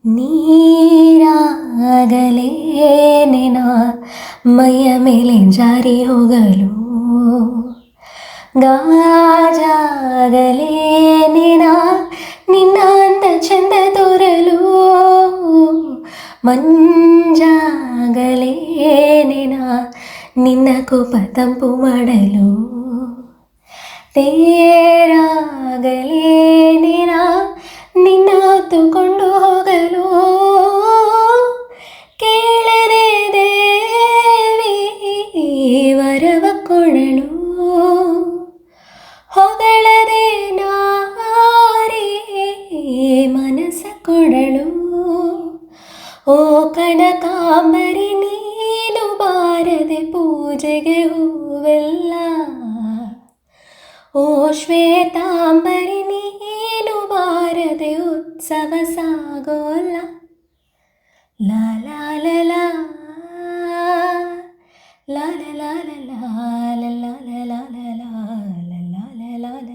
ನೀರಾಗಲೇನೆನ ಮೈಯ ಮೇಲೆ ಜಾರಿ ಹೋಗಲು ಗಾಜಾಗಲೇನೆನ ನಿನ್ನ ಅಂದ ಚಂದ ತೋರಲು ಮಂಜಾಗಲೇನೆನ ನಿನ್ನ ಕೋಪ ತಂಪು ಮಾಡಲು ತೇರಾಗಲೇನೆನ ನಿನ್ನ ಹೊತ್ತುಕೊಂಡು ಹೋಗಲು ಕೇಳದೆ ದೇವಿ ವರವ ಕೊಡಲು ಹೊಗಳದೆ ನಾರಿ ಮನಸ ಕೊಡಲು ಓ ಕನಕಾಂಬರಿ ನೀನು ಬಾರದೆ ಪೂಜೆಗೆ ಹೂವೆಲ್ಲ ಓ ಶ್ವೇತಾಂಬರಿ ನೀನು ಬಾರದೆ ಉತ್ಸವ ಸಾಗೋಲ್ಲ ಲಾ ಲಾ ಲಾ ಲಾ ಲಾ ಲಾ ಲಾ ಲಾ ಲಾ ಲಾ ಲಾ ಲಾ ಲಾ ಲಾ ಲಾ ಲಾ ಲಾ ಲಾ